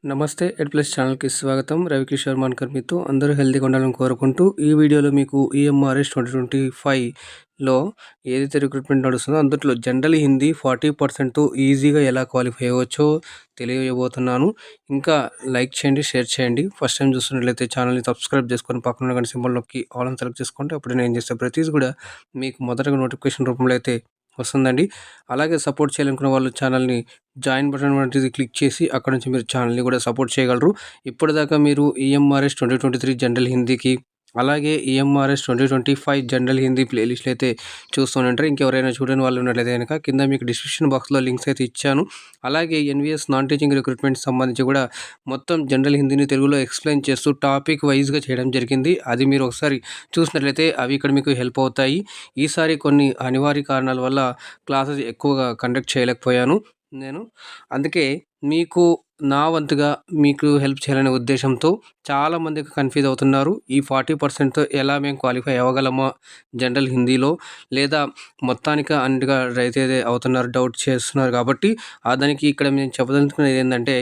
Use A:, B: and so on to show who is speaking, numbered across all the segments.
A: నమస్తే ఎడ్ ప్లస్ ఛానల్కి స్వాగతం. రవికిషోర్ మాన్కర్ మీతో. అందరూ హెల్తీగా ఉండాలని కోరుకుంటూ ఈ వీడియోలో మీకు ఈఎంఆర్ఎస్ 2025లో ఏదైతే రిక్రూట్మెంట్ నడుస్తుందో అందులో జనరల్ హిందీ 40% ఈజీగా ఎలా క్వాలిఫై అవ్వచ్చో తెలియజేయబోతున్నాను. ఇంకా లైక్ చేయండి, షేర్ చేయండి. ఫస్ట్ టైం చూస్తున్నట్లయితే ఛానల్ని సబ్స్క్రైబ్ చేసుకొని పక్కన గంట సింబల్ నొక్కి ఆల్ అని సెలెక్ట్ చేసుకోండి. అప్పుడు నేను చేసే ప్రతిదీ కూడా మీకు మొదటగా నోటిఫికేషన్ రూపంలో అయితే వస్తుందండి. అలాగే సపోర్ట్ చేయాలనుకున్న వాళ్ళు ఛానల్ని జాయిన్ బటన్ వంటిది క్లిక్ చేసి అక్కడ నుంచి మీరు ఛానల్ని కూడా సపోర్ట్ చేయగలరు. ఇప్పటిదాకా మీరు ఈఎంఆర్ఎస్ 2023 జనరల్ హిందీకి అలాగే ఈఎంఆర్ఎస్ 2025 జనరల్ హిందీ ప్లేలిస్ట్లు అయితే చూస్తూనే ఇంకెవరైనా చూడని వాళ్ళు ఉన్నట్లయితే కనుక కింద మీకు డిస్క్రిప్షన్ బాక్స్లో లింక్స్ అయితే ఇచ్చాను. అలాగే ఎన్విఎస్ నాన్ టీచింగ్ రిక్రూట్మెంట్ సంబంధించి కూడా మొత్తం జనరల్ హిందీని తెలుగులో ఎక్స్ప్లెయిన్ చేస్తూ టాపిక్ వైజ్గా చేయడం జరిగింది. అది మీరు ఒకసారి చూసినట్లయితే అవి ఇక్కడ మీకు హెల్ప్ అవుతాయి. ఈసారి కొన్ని అనివార్య కారణాల వల్ల క్లాసెస్ ఎక్కువగా కండక్ట్ చేయలేకపోయాను నేను. అందుకే మీకు నా వంతుగా మీకు హెల్ప్ చేయాలనే ఉద్దేశంతో చాలామందికి కన్ఫ్యూజ్ అవుతున్నారు. ఈ 40%తో ఎలా మేము క్వాలిఫై అవ్వగలమా జనరల్ హిందీలో, లేదా మొత్తానికి అన్నిటిగా అయితే అవుతున్నారు, డౌట్ చేస్తున్నారు. కాబట్టి దానికి ఇక్కడ మేము చెప్పదలుచుకునేది ఏంటంటే,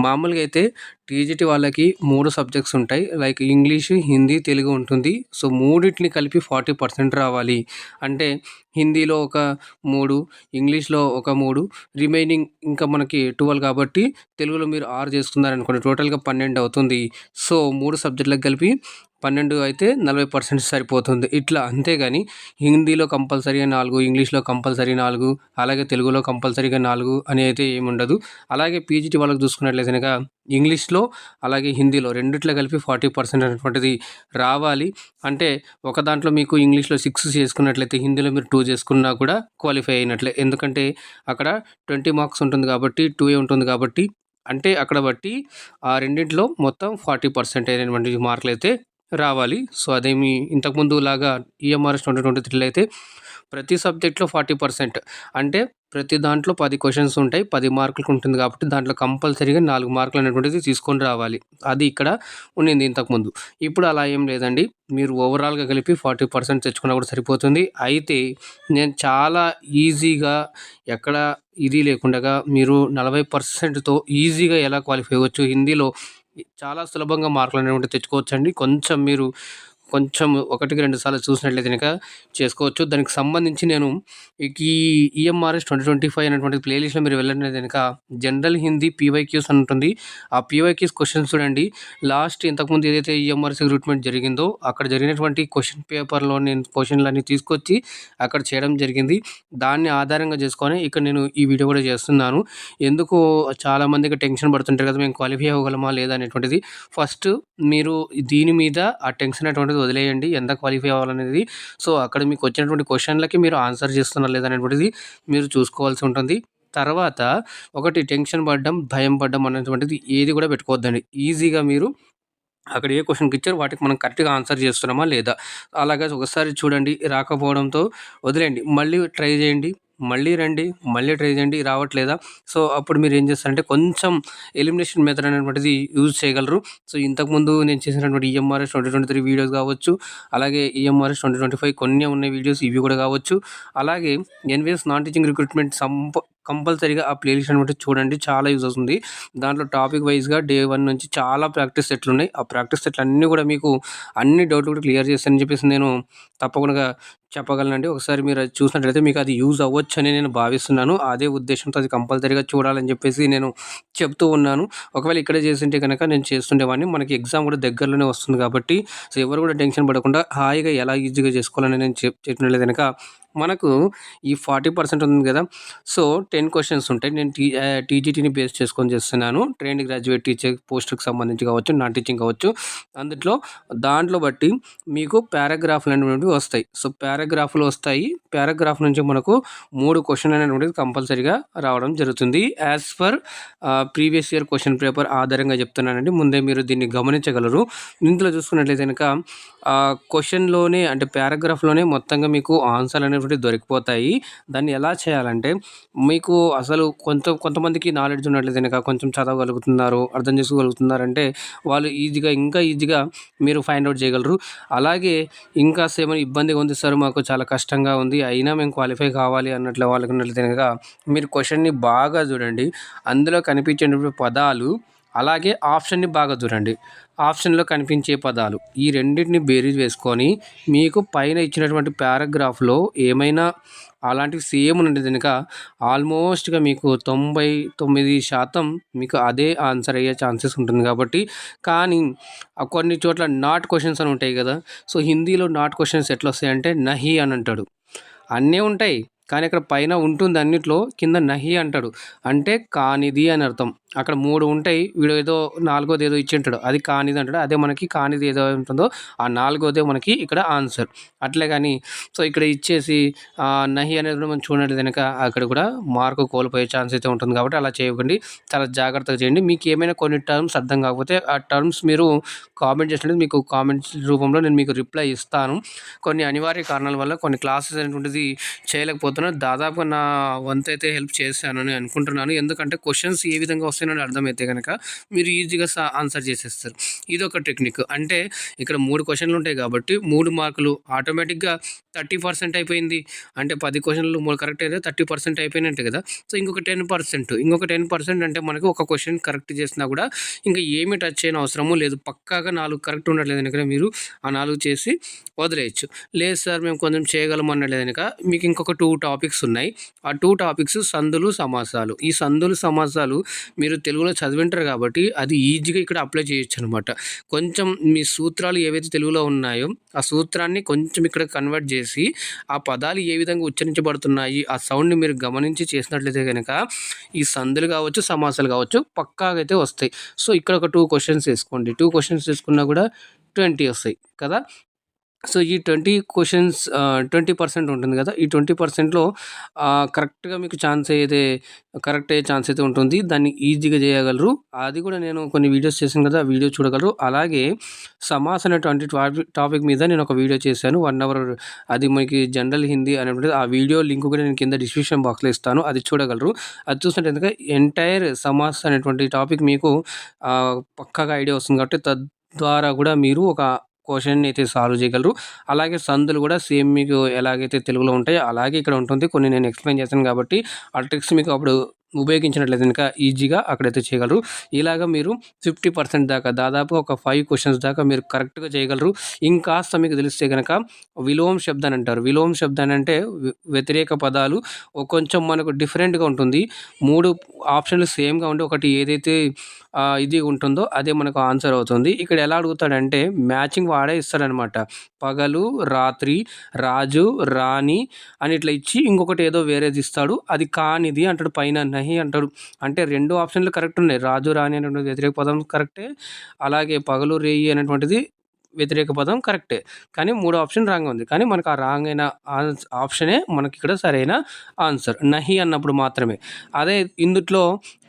A: మామూలుగా అయితే టీజీటీ వాళ్ళకి 3 సబ్జెక్ట్స్ ఉంటాయి. లైక్ ఇంగ్లీషు, హిందీ, తెలుగు ఉంటుంది. సో మూడింటిని కలిపి 40% రావాలి. అంటే హిందీలో ఒక 3, ఇంగ్లీష్లో ఒక 3, రిమైనింగ్ ఇంకా మనకి 12 కాబట్టి తెలుగులో మీరు 6 చేసుకున్నారనుకోండి, టోటల్గా 12 అవుతుంది. సో 3 సబ్జెక్టులకు కలిపి 12 అయితే 40% సరిపోతుంది. ఇట్లా అంతేగాని హిందీలో కంపల్సరీగా 4, ఇంగ్లీష్లో కంపల్సరీ 4, అలాగే తెలుగులో కంపల్సరీగా 4 అని అయితే ఏమి ఉండదు. అలాగే పీజీటీ వాళ్ళకి చూసుకున్నట్లయితే కనుక ఇంగ్లీష్లో అలాగే హిందీలో రెండిట్లో కలిపి 40% అనేటువంటిది రావాలి. అంటే ఒక దాంట్లో మీకు ఇంగ్లీష్లో 6 చేసుకున్నట్లయితే హిందీలో మీరు 2 చేసుకున్నా కూడా క్వాలిఫై అయినట్లే. ఎందుకంటే అక్కడ 20 మార్క్స్ ఉంటుంది కాబట్టి 2 ఉంటుంది కాబట్టి, అంటే అక్కడ బట్టి ఆ రెండింటిలో మొత్తం 40% అయినటువంటి మార్కులు అయితే రావాలి. సో అదేమి ఇంతకుముందు లాగా ఈఎంఆర్ఎస్ 2023లో అయితే ప్రతి సబ్జెక్ట్లో 40%, అంటే ప్రతి దాంట్లో 10 క్వశ్చన్స్ ఉంటాయి, 10 మార్కులకు ఉంటుంది కాబట్టి దాంట్లో కంపల్సరీగా 4 మార్కులు అనేటువంటిది తీసుకొని రావాలి. అది ఇక్కడ ఉండింది ఇంతకుముందు. ఇప్పుడు అలా ఏం లేదండి. మీరు ఓవరాల్గా కలిపి 40% తెచ్చుకున్నా కూడా సరిపోతుంది. అయితే నేను చాలా ఈజీగా ఎక్కడ ఇది లేకుండా మీరు 40%తో ఈజీగా ఎలా క్వాలిఫై అవ్వచ్చు, హిందీలో చాలా సులభంగా మార్కులు అనేవి తెచ్చుకోవచ్చండి. కొంచెం 1-2 సార్లు చూసినట్లయితే కనుక చేసుకోవచ్చు. దానికి సంబంధించి నేను ఈ ఈఎంఆర్ఎస్ 2025 అనేటువంటి ప్లేలిస్ట్లో మీరు వెళ్ళినట్లయితే కనుక జనరల్ హిందీ పీవైక్యూస్ అని ఉంటుంది. ఆ పీవైక్యూస్ క్వశ్చన్స్ చూడండి. లాస్ట్ ఇంతకుముందు ఏదైతే ఈఎంఆర్ఎస్ రిక్రూట్మెంట్ జరిగిందో అక్కడ జరిగినటువంటి క్వశ్చన్ పేపర్లో నేను క్వశ్చన్లన్నీ తీసుకొచ్చి అక్కడ చేయడం జరిగింది. దాన్ని ఆధారంగా చేసుకొని ఇక్కడ నేను ఈ వీడియో కూడా చేస్తున్నాను. ఎందుకు చాలామందికి టెన్షన్ పడుతుంటారు కదా, మేము క్వాలిఫై అవ్వగలమా లేదా అనేటువంటిది. ఫస్ట్ మీరు దీని మీద ఆ టెన్షన్ అనేటువంటిది వదిలేయండి, ఎంత క్వాలిఫై అవ్వాలనేది. సో అక్కడ మీకు వచ్చినటువంటి క్వశ్చన్లకి మీరు ఆన్సర్ చేస్తున్నారు లేదా అనేటువంటిది మీరు చూసుకోవాల్సి ఉంటుంది. తర్వాత ఒకటి టెన్షన్ పడడం, భయం పడడం అనేటువంటిది ఏది కూడా పెట్టుకోవద్దండి. ఈజీగా మీరు అక్కడ ఏ క్వశ్చన్కి ఇచ్చారో వాటికి మనం కరెక్ట్గా ఆన్సర్ చేస్తున్నామా లేదా, అలాగే ఒకసారి చూడండి, రాకపోవడంతో వదిలేయండి, మళ్ళీ ట్రై చేయండి, మళ్ళీ రండి, మళ్ళీ ట్రై చేయండి, రావట్లేదా. సో అప్పుడు మీరు ఏం చేస్తారంటే కొంచెం ఎలిమినేషన్ మెథడ్ అనేటువంటిది యూజ్ చేయగలరు. సో ఇంతకుముందు నేను చేసినటువంటి ఈఎంఆర్ఎస్ 2023 వీడియోస్ కావచ్చు, అలాగే ఈఎంఆర్ఎస్ 2025 కొన్ని ఉన్న వీడియోస్ ఇవి కూడా కావచ్చు, అలాగే ఎన్విఎస్ నాన్ టీచింగ్ రిక్రూట్మెంట్ కంపల్సరీగా ఆ ప్లేలిస్ట్ అనమాట చూడండి, చాలా యూజ్ అవుతుంది. దాంట్లో టాపిక్ వైజ్గా డే 1 నుంచి చాలా ప్రాక్టీస్ సెట్లు ఉన్నాయి. ఆ ప్రాక్టీస్ సెట్లు అన్నీ కూడా మీకు అన్ని డౌట్లు కూడా క్లియర్ చేస్తానని చెప్పేసి నేను తప్పకుండా చెప్పగలనండి. ఒకసారి మీరు అది చూసినట్లయితే మీకు అది యూజ్ అవ్వచ్చు అని నేను భావిస్తున్నాను. అదే ఉద్దేశంతో అది కంపల్సరీగా చూడాలని చెప్పేసి నేను చెప్తూ ఉన్నాను. ఒకవేళ ఇక్కడే చేస్తుంటే కనుక నేను చేస్తుండేవాడిని. మనకి ఎగ్జామ్ కూడా దగ్గరలోనే వస్తుంది కాబట్టి సో ఎవరు కూడా టెన్షన్ పడకుండా హాయిగా ఎలా ఈజీగా చేసుకోవాలని నేను చెప్పినట్లయితే కనుక మనకు ఈ 40% ఉంది కదా. సో 10 క్వశ్చన్స్ ఉంటాయి. నేను టీజీటీని బేస్ చేసుకొని చేస్తున్నాను. ట్రైన్డ్ గ్రాడ్యుయేట్ టీచర్ పోస్ట్కి సంబంధించి కావచ్చు, నాన్ టీచింగ్ కావచ్చు. దాంట్లో బట్టి మీకు పారాగ్రాఫ్లు అనేటువంటివి వస్తాయి. సో పారాగ్రాఫ్లు వస్తాయి. పారాగ్రాఫ్ నుంచి మనకు 3 క్వశ్చన్ అనేటువంటిది కంపల్సరీగా రావడం జరుగుతుంది. As per previous year question paper ఆధారంగా చెప్తున్నానండి. ముందే మీరు దీన్ని గమనించగలరు. ఇందులో చూసుకున్నట్లయితే కనుక క్వశ్చన్లోనే అంటే పారాగ్రాఫ్లోనే మొత్తంగా మీకు ఆన్సర్లు అనేవి దొరికిపోతాయి. దాన్ని ఎలా చేయాలంటే మీకు అసలు కొంతమందికి నాలెడ్జ్ ఉన్నట్లయితే కనుక కొంచెం చదవగలుగుతున్నారు, అర్థం చేసుకోగలుగుతున్నారంటే వాళ్ళు ఇంకా ఈజీగా మీరు ఫైండ్ అవుట్ చేయగలరు. అలాగే ఇంకా ఏమైనా ఇబ్బందిగా ఉంది సార్, మాకు చాలా కష్టంగా ఉంది, అయినా మేము క్వాలిఫై కావాలి అన్నట్లు వాళ్ళకి ఉన్నట్లయితే కనుక మీరు క్వశ్చన్ని బాగా చూడండి. అందులో కనిపించేటువంటి పదాలు అలాగే ఆప్షన్ని బాగా చూడండి. ఆప్షన్లో కనిపించే పదాలు ఈ రెండింటిని బేరీజ్ వేసుకొని మీకు పైన ఇచ్చినటువంటి పారాగ్రాఫ్లో ఏమైనా అలాంటివి సేమ్ ఉన్నది కనుక ఆల్మోస్ట్గా మీకు 99% మీకు అదే ఆన్సర్ అయ్యే ఛాన్సెస్ ఉంటుంది కాబట్టి. కానీ కొన్ని చోట్ల నాట్ క్వశ్చన్స్ అని ఉంటాయి కదా. సో హిందీలో నాట్ క్వశ్చన్స్ ఎట్లా వస్తాయంటే నహి అని అంటాడు. అన్నీ ఉంటాయి కానీ అక్కడ పైన ఉంటుంది అన్నిట్లో, కింద నహి అంటాడు అంటే కానిది అని అర్థం. అక్కడ 3 ఉంటాయి, వీడు ఏదో 4వది ఏదో ఇచ్చింటాడు, అది కానిది అంటాడు. అదే మనకి కానిది ఏదో ఉంటుందో ఆ 4వదే మనకి ఇక్కడ ఆన్సర్. అట్లే కానీ సో ఇక్కడ ఇచ్చేసి నహి అనేది మనం చూడండి కనుక అక్కడ కూడా మార్కు కోల్పోయే ఛాన్స్ అయితే ఉంటుంది కాబట్టి అలా చేయకండి. చాలా జాగ్రత్తగా చేయండి. మీకు ఏమైనా కొన్ని టర్మ్స్ అర్థం కాకపోతే ఆ టర్మ్స్ మీరు కామెంట్ చేసినట్టు మీకు కామెంట్స్ రూపంలో నేను మీకు రిప్లై ఇస్తాను. కొన్ని అనివార్య కారణాల వల్ల కొన్ని క్లాసెస్ అనేటువంటిది చేయలేకపోతున్నాను. దాదాపుగా నా వంతు అయితే హెల్ప్ చేశానని అనుకుంటున్నాను. ఎందుకంటే క్వశ్చన్స్ ఏ విధంగా వస్తాయని అర్థమైతే కనుక మీరు ఈజీగా ఆన్సర్ చేసేస్తారు. ఇది ఒక టెక్నిక్. అంటే ఇక్కడ 3 క్వశ్చన్లు ఉంటాయి కాబట్టి 3 మార్కులు ఆటోమేటిక్గా 30% అయిపోయింది. అంటే 10 క్వశ్చన్లు 3 కరెక్ట్ అయితే 30% అయిపోయినట్టే కదా. సో ఇంకొక 10% అంటే మనకు ఒక క్వశ్చన్ కరెక్ట్ చేసినా కూడా ఇంకా ఏమి టచ్ చేయని అవసరము లేదు. పక్కాగా 4 కరెక్ట్ ఉండట్లేదు కనుక మీరు ఆ 4 చేసి వదిలేయచ్చు. లేదు సార్ మేము కొంచెం చేయగలం అన్నట్లేదు కనుక మీకు ఇంకొక 2 టాపిక్స్ ఉన్నాయి. ఆ 2 టాపిక్స్ సందులు సమాసాలు. ఈ సందులు సమాసాలు మీరు తెలుగులో చదివింటారు కాబట్టి అది ఈజీగా ఇక్కడ అప్లై చేయొచ్చు అనమాట. కొంచెం మీ సూత్రాలు ఏవైతే తెలుగులో ఉన్నాయో ఆ సూత్రాన్ని కొంచెం ఇక్కడ కన్వర్ట్ చేసి ఆ పదాలు ఏ విధంగా ఉచ్చరించబడుతున్నాయి ఆ సౌండ్ని మీరు గమనించి చేసినట్లయితే కనుక ఈ సందులు కావచ్చు సమాసాలు కావచ్చు పక్కాగా అయితే వస్తాయి. సో ఇక్కడ ఒక 2 క్వశ్చన్స్ వేసుకోండి. 2 క్వశ్చన్స్ వేసుకున్నా కూడా 20 వస్తాయి కదా. సో ఈ 20 క్వశ్చన్స్ 20% ఉంటుంది కదా. ఈ 20%లో కరెక్ట్గా మీకు ఛాన్స్ అయితే కరెక్ట్ అయ్యే ఛాన్స్ అయితే ఉంటుంది. దాన్ని ఈజీగా చేయగలరు. అది కూడా నేను కొన్ని వీడియోస్ చేశాను కదా, ఆ వీడియో చూడగలరు. అలాగే సమాస్ అనేటువంటి టాపిక్ మీద నేను ఒక వీడియో చేశాను 1 అవర్. అది మీకు జనరల్ హిందీ అనేటువంటి ఆ వీడియో లింక్ కూడా నేను కింద డిస్క్రిప్షన్ బాక్స్లో ఇస్తాను, అది చూడగలరు. అది చూసినట్టు ఎంటైర్ సమాస్ అనేటువంటి టాపిక్ మీకు పక్కాగా ఐడియా వస్తుంది కాబట్టి తద్వారా కూడా మీరు ఒక క్వశ్చన్ని అయితే సాల్వ్ చేయగలరు. అలాగే సందులు కూడా సేమ్ మీకు ఎలాగైతే తెలుగులో ఉంటాయో అలాగే ఇక్కడ ఉంటుంది. కొన్ని నేను ఎక్స్ప్లెయిన్ చేశాను కాబట్టి ఆ ట్రిక్స్ మీకు అప్పుడు ఉపయోగించినట్లయితే ఇంకా ఈజీగా అక్కడైతే చేయగలరు. ఇలాగ మీరు 50% దాకా దాదాపు ఒక 5 క్వశ్చన్స్ దాకా మీరు కరెక్ట్గా చేయగలరు. ఇంకాస్త మీకు తెలిస్తే కనుక విలోమ శబ్దాన్ని అంటారు. విలోమ శబ్దాన్ని అంటే వ్యతిరేక పదాలు కొంచెం మనకు డిఫరెంట్గా ఉంటుంది. 3 ఆప్షన్లు సేమ్గా ఉండి ఒకటి ఏదైతే ఇది ఉంటుందో అదే మనకు ఆన్సర్ అవుతుంది. ఇక్కడ ఎలా అడుగుతాడంటే మ్యాచింగ్ వాడే ఇస్తాడనమాట. పగలు రాత్రి రాజు రాణి అని ఇట్లా ఇచ్చి ఇంకొకటి ఏదో వేరేది ఇస్తాడు, అది కానిది అంటాడు. పైన నహి అంటాడు. అంటే 2 ఆప్షన్లు కరెక్ట్ ఉన్నాయి. రాజు రాణి అనేటువంటి వ్యతిరేక పదం కరెక్టే, అలాగే పగలు రేయి అనేటువంటిది వ్యతిరేక పదం కరెక్టే. కానీ 3 ఆప్షన్ రాంగ్ ఉంది. కానీ మనకు ఆ రాంగ్ అయిన ఆప్షనే మనకి ఇక్కడ సరైన ఆన్సర్ నహి అన్నప్పుడు మాత్రమే. అదే ఇందుట్లో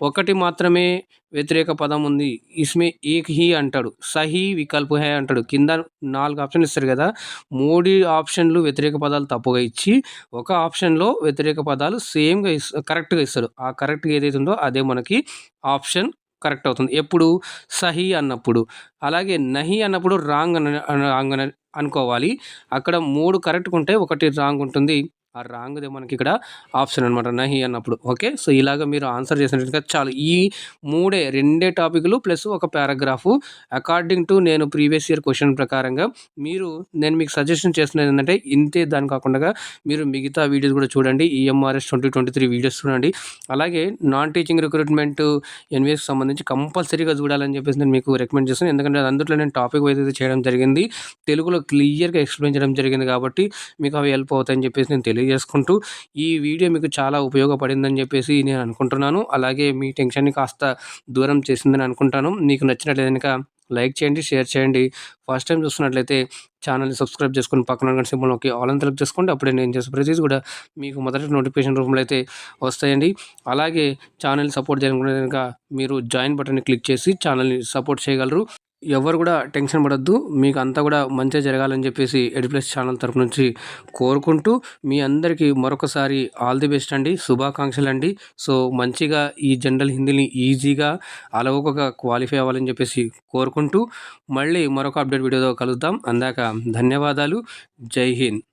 A: ఒకటి మాత్రమే వ్యతిరేక పదం ఉంది, ఇస్మే ఏక్ హీ అంటాడు, సహీ వికల్ప్ హై అంటాడు. కింద 4 ఆప్షన్లు ఇస్తారు కదా, 3 ఆప్షన్లు వ్యతిరేక పదాలు తప్పుగా ఇచ్చి ఒక ఆప్షన్లో వ్యతిరేక పదాలు సేమ్గా కరెక్ట్గా ఇస్తాడు. ఆ కరెక్ట్గా ఏదైతే ఉందో అదే మనకి ఆప్షన్ కరెక్ట్ అవుతుంది ఎప్పుడు సహీ అన్నప్పుడు. అలాగే నహి అన్నప్పుడు రాంగ్ అని అనుకోవాలి. అక్కడ 3 కరెక్ట్గా ఉంటాయి, ఒకటి రాంగ్ ఉంటుంది. ఆ రాంగ్దే మనకి ఇక్కడ ఆప్షన్ అనమాట నహి అన్నప్పుడు. ఓకే, సో ఇలాగ మీరు ఆన్సర్ చేసినట్టుగా చాలు. ఈ 2 టాపిక్లు ప్లస్ ఒక పారాగ్రాఫు అకార్డింగ్ టు నేను ప్రీవియస్ ఇయర్ క్వశ్చన్ ప్రకారంగా నేను మీకు సజెషన్ చేస్తున్నది ఏంటంటే ఇంతే. దాని కాకుండా మీరు మిగతా వీడియోస్ కూడా చూడండి. EMRS 2023 వీడియోస్ చూడండి. అలాగే నాన్ టీచింగ్ రిక్రూట్మెంట్ ఎన్విఎస్కి సంబంధించి కంపల్సరీగా చూడాలని చెప్పేసి నేను మీకు రికమెండ్ చేస్తాను. ఎందుకంటే అందులో నేను టాపిక్ ఏదైతే చేయడం జరిగింది తెలుగులో క్లియర్గా ఎక్స్ప్లెయిన్ చేయడం జరిగింది కాబట్టి మీకు అవి హెల్ప్ అవుతాయని చెప్పేసి నేను తెలియజేసుకుంటూ ఈ వీడియో మీకు చాలా ఉపయోగపడిందని చెప్పేసి నేను అనుకుంటున్నాను. అలాగే మీ టెన్షన్ని కాస్త దూరం చేసిందని అనుకుంటాను. మీకు నచ్చినట్లయితే కనుక లైక్ చేయండి, షేర్ చేయండి. ఫస్ట్ టైం చూస్తున్నట్లయితే ఛానల్ని సబ్స్క్రైబ్ చేసుకొని పక్కన ఉన్న సింబల్ నొక్కి ఆల్ అని సెలెక్ట్ చేసుకోండి. అప్పుడే నేను చేసే ప్రతిదీ కూడా మీకు మొదటి నోటిఫికేషన్ రూపంలో అయితే వస్తాయండి. అలాగే ఛానల్ని సపోర్ట్ చేయాలనుకుంటే కనుక మీరు జాయిన్ బటన్ని క్లిక్ చేసి ఛానల్ని సపోర్ట్ చేయగలరు. ఎవరు కూడా టెన్షన్ పడొద్దు, మీకు అంతా కూడా మంచిగా జరగాలని చెప్పేసి ఎడ్యుప్లస్ ఛానల్ తరపు నుంచి కోరుకుంటూ మీ అందరికీ మరొకసారి ఆల్ ది బెస్ట్ అండి, శుభాకాంక్షలు అండి. సో మంచిగా ఈ జనరల్ హిందీని ఈజీగా అలవకగా క్వాలిఫై అవ్వాలని చెప్పేసి కోరుకుంటూ మళ్ళీ మరొక అప్డేట్ వీడియోతో కలుద్దాం. అందాక ధన్యవాదాలు. జై హింద్.